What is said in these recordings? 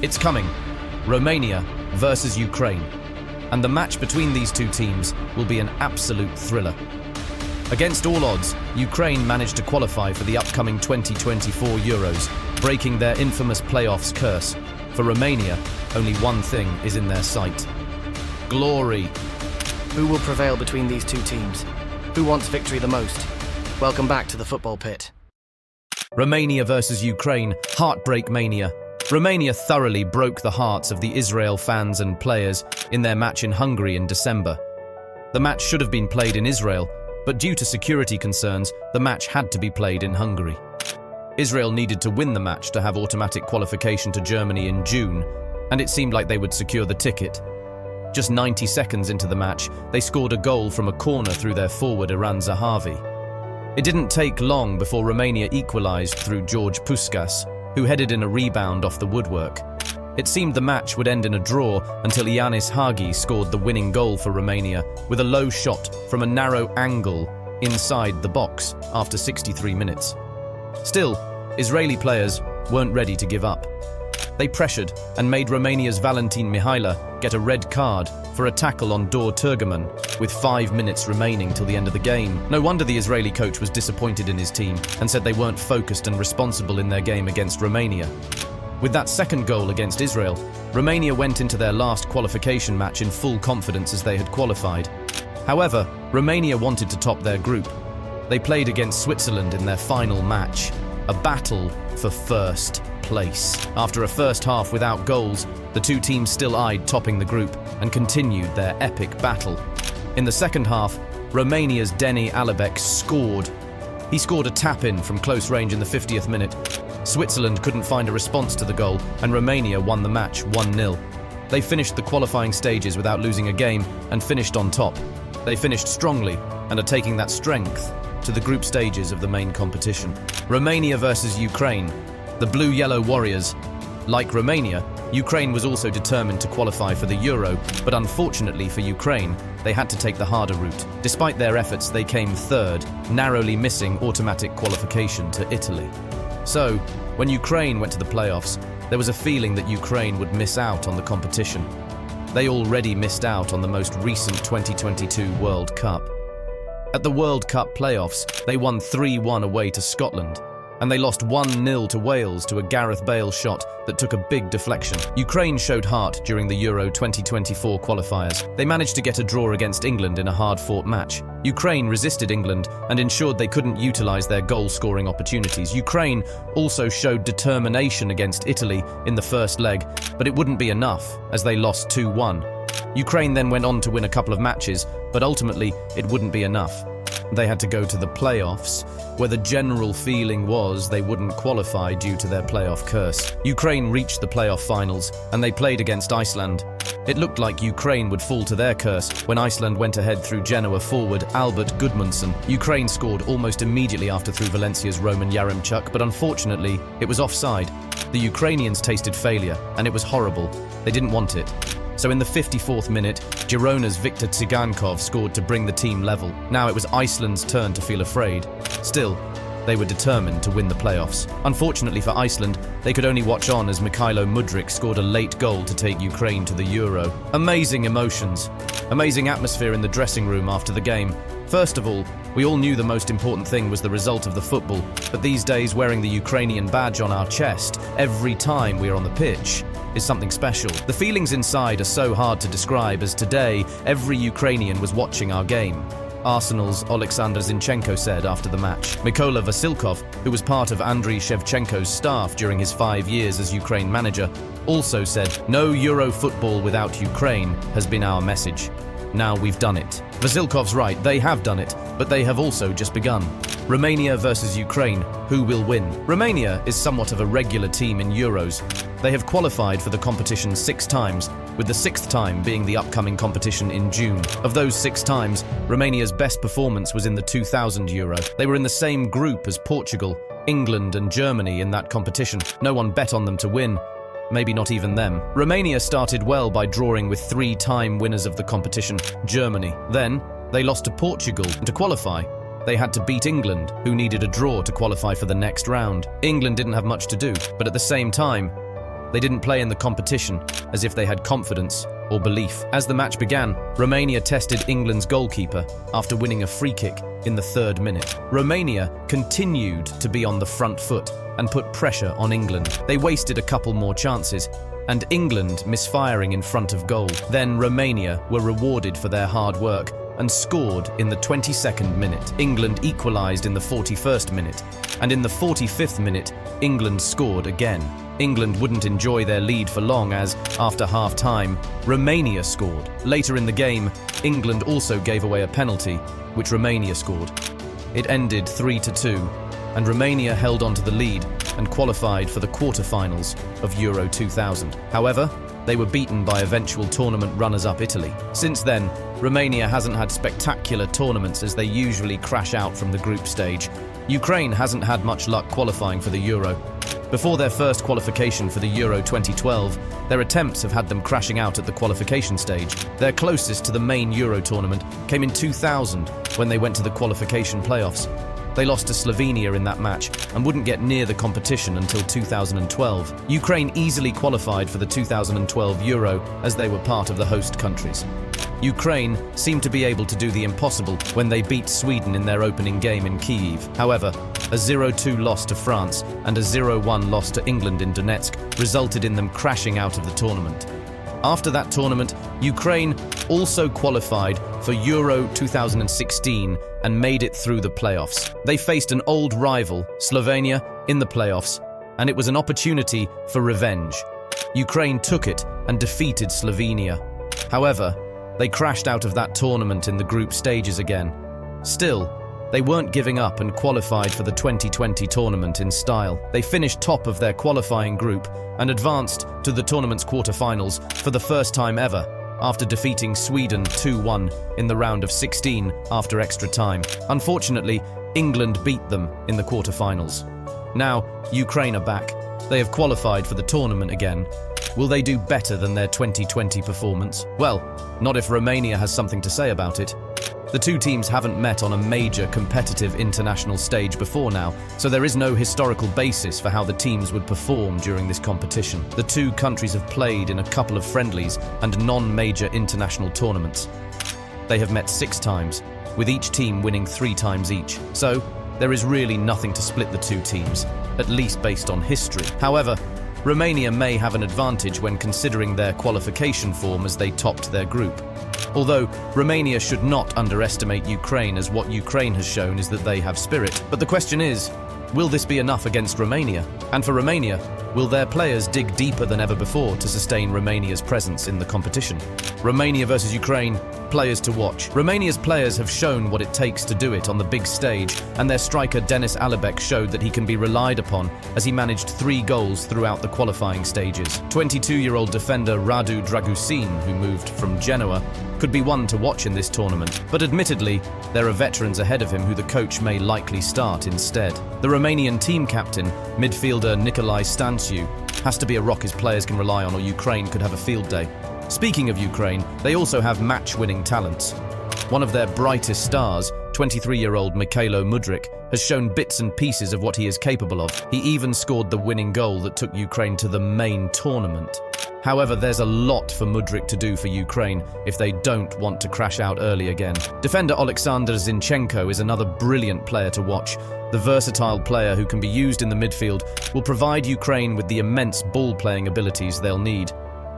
It's coming. Romania versus Ukraine. And the match between these two teams will be an absolute thriller. Against all odds, Ukraine managed to qualify for the upcoming 2024 Euros, breaking their infamous playoffs curse. For Romania, only one thing is in their sight: glory. Who will prevail between these two teams? Who wants victory the most? Welcome back to the football pit. Romania versus Ukraine, Heartbreak Mania. Romania thoroughly broke the hearts of the Israel fans and players in their match in Hungary in December. The match should have been played in Israel, but due to security concerns, the match had to be played in Hungary. Israel needed to win the match to have automatic qualification to Germany in June, and it seemed like they would secure the ticket. Just 90 seconds into the match, they scored a goal from a corner through their forward Iran Zahavi. It didn't take long before Romania equalised through George Puskas, who headed in a rebound off the woodwork. It seemed the match would end in a draw until Ianis Hagi scored the winning goal for Romania with a low shot from a narrow angle inside the box after 63 minutes. Still, Israeli players weren't ready to give up. They pressured and made Romania's Valentin Mihaila get a red card for a tackle on Dor Turgaman with 5 minutes remaining till the end of the game. No wonder the Israeli coach was disappointed in his team and said they weren't focused and responsible in their game against Romania. With that second goal against Israel, Romania went into their last qualification match in full confidence as they had qualified. However, Romania wanted to top their group. They played against Switzerland in their final match, a battle for first place. After a first half without goals, the two teams still eyed topping the group and continued their epic battle. In the second half, Romania's Deni Alibek scored. He scored a tap-in from close range in the 50th minute. Switzerland couldn't find a response to the goal, and Romania won the match 1-0. They finished the qualifying stages without losing a game and finished on top. They finished strongly and are taking that strength to the group stages of the main competition. Romania versus Ukraine. The Blue-Yellow Warriors. Like Romania, Ukraine was also determined to qualify for the Euro, but unfortunately for Ukraine, they had to take the harder route. Despite their efforts, they came third, narrowly missing automatic qualification to Italy. So, when Ukraine went to the playoffs, there was a feeling that Ukraine would miss out on the competition. They already missed out on the most recent 2022 World Cup. At the World Cup playoffs, they won 3-1 away to Scotland, and they lost 1-0 to Wales to a Gareth Bale shot that took a big deflection. Ukraine showed heart during the Euro 2024 qualifiers. They managed to get a draw against England in a hard-fought match. Ukraine resisted England and ensured they couldn't utilise their goal-scoring opportunities. Ukraine also showed determination against Italy in the first leg, but it wouldn't be enough as they lost 2-1. Ukraine then went on to win a couple of matches, but ultimately it wouldn't be enough. They had to go to the playoffs, where the general feeling was they wouldn't qualify due to their playoff curse. Ukraine reached the playoff finals, and they played against Iceland. It looked like Ukraine would fall to their curse when Iceland went ahead through Genoa forward Albert Gudmundsson. Ukraine scored almost immediately after through Valencia's Roman Yaremchuk, but unfortunately, it was offside. The Ukrainians tasted failure, and it was horrible. They didn't want it. So in the 54th minute, Girona's Viktor Tsigankov scored to bring the team level. Now it was Iceland's turn to feel afraid. Still, they were determined to win the playoffs. Unfortunately for Iceland, they could only watch on as Mikhailo Mudryk scored a late goal to take Ukraine to the Euro. Amazing emotions. Amazing atmosphere in the dressing room after the game. First of all, we all knew the most important thing was the result of the football, but these days wearing the Ukrainian badge on our chest every time we are on the pitch is something special. The feelings inside are so hard to describe as today every Ukrainian was watching our game. Arsenal's Oleksandr Zinchenko said after the match. Mykola Vasilkov, who was part of Andriy Shevchenko's staff during his 5 years as Ukraine manager, also said, "No Euro football without Ukraine has been our message. Now we've done it." Vasilkov's right, they have done it, but they have also just begun. Romania versus Ukraine, who will win? Romania is somewhat of a regular team in Euros. They have qualified for the competition 6 times, with the 6th time being the upcoming competition in June. Of those 6 times, Romania's best performance was in the 2000 Euro. They were in the same group as Portugal, England and Germany in that competition. No one bet on them to win. Maybe not even them. Romania started well by drawing with 3-time winners of the competition, Germany. Then, they lost to Portugal, and to qualify, they had to beat England, who needed a draw to qualify for the next round. England didn't have much to do, but at the same time, They didn't play in the competition as if they had confidence or belief. As the match began, Romania tested England's goalkeeper after winning a free kick in the 3rd minute. Romania continued to be on the front foot and put pressure on England. They wasted a couple more chances, and England misfiring in front of goal. Then Romania were rewarded for their hard work and scored in the 22nd minute. England equalised in the 41st minute, and in the 45th minute, England scored again. England wouldn't enjoy their lead for long as, after half-time, Romania scored. Later in the game, England also gave away a penalty, which Romania scored. It ended 3-2, and Romania held on to the lead and qualified for the quarter-finals of Euro 2000. However, they were beaten by eventual tournament runners-up Italy. Since then, Romania hasn't had spectacular tournaments as they usually crash out from the group stage. Ukraine hasn't had much luck qualifying for the Euro. Before their first qualification for the Euro 2012, their attempts have had them crashing out at the qualification stage. Their closest to the main Euro tournament came in 2000 when they went to the qualification playoffs. They lost to Slovenia in that match and wouldn't get near the competition until 2012. Ukraine easily qualified for the 2012 Euro as they were part of the host countries. Ukraine seemed to be able to do the impossible when they beat Sweden in their opening game in Kyiv. However, a 0-2 loss to France and a 0-1 loss to England in Donetsk resulted in them crashing out of the tournament. After that tournament, Ukraine also qualified for Euro 2016 and made it through the playoffs. They faced an old rival, Slovenia, in the playoffs, and it was an opportunity for revenge. Ukraine took it and defeated Slovenia. However, they crashed out of that tournament in the group stages again. Still, they weren't giving up and qualified for the 2020 tournament in style. They finished top of their qualifying group and advanced to the tournament's quarterfinals for the first time ever, after defeating Sweden 2-1 in the round of 16 after extra time. Unfortunately, England beat them in the quarterfinals. Now, Ukraine are back. They have qualified for the tournament again. Will they do better than their 2020 performance? Well, not if Romania has something to say about it. The two teams haven't met on a major competitive international stage before now, so there is no historical basis for how the teams would perform during this competition. The two countries have played in a couple of friendlies and non-major international tournaments. They have met 6 times, with each team winning 3 times each. So, there is really nothing to split the two teams, at least based on history. However, Romania may have an advantage when considering their qualification form as they topped their group. Although, Romania should not underestimate Ukraine, as what Ukraine has shown is that they have spirit. But the question is, will this be enough against Romania? And for Romania, will their players dig deeper than ever before to sustain Romania's presence in the competition? Romania versus Ukraine, players to watch. Romania's players have shown what it takes to do it on the big stage, and their striker Denis Alibek showed that he can be relied upon as he managed 3 goals throughout the qualifying stages. 22-year-old defender Radu Dragusin, who moved from Genoa, could be one to watch in this tournament, but admittedly, there are veterans ahead of him who the coach may likely start instead. The Romanian team captain, midfielder Nicolae Stanciu, has to be a rock his players can rely on, or Ukraine could have a field day. Speaking of Ukraine, they also have match-winning talents. One of their brightest stars, 23-year-old Mykhailo Mudryk, has shown bits and pieces of what he is capable of. He even scored the winning goal that took Ukraine to the main tournament. However, there's a lot for Mudryk to do for Ukraine if they don't want to crash out early again. Defender Oleksandr Zinchenko is another brilliant player to watch. The versatile player who can be used in the midfield will provide Ukraine with the immense ball-playing abilities they'll need.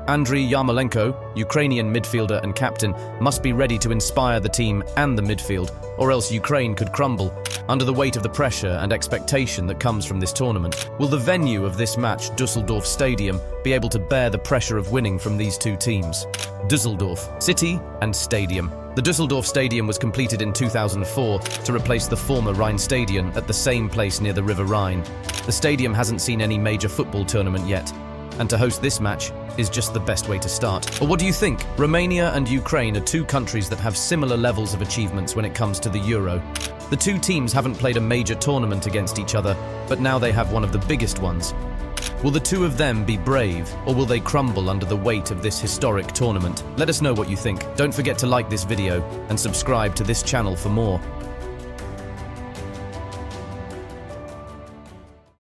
Andriy Yarmolenko, Ukrainian midfielder and captain, must be ready to inspire the team and the midfield, or else Ukraine could crumble under the weight of the pressure and expectation that comes from this tournament. Will the venue of this match, Düsseldorf Stadium, be able to bear the pressure of winning from these two teams? Düsseldorf, city and stadium. The Düsseldorf Stadium was completed in 2004 to replace the former Rheinstadion at the same place near the River Rhine. The stadium hasn't seen any major football tournament yet, and to host this match is just the best way to start. Or what do you think? Romania and Ukraine are two countries that have similar levels of achievements when it comes to the Euro. The two teams haven't played a major tournament against each other, but now they have one of the biggest ones. Will the two of them be brave, or will they crumble under the weight of this historic tournament? Let us know what you think. Don't forget to like this video and subscribe to this channel for more.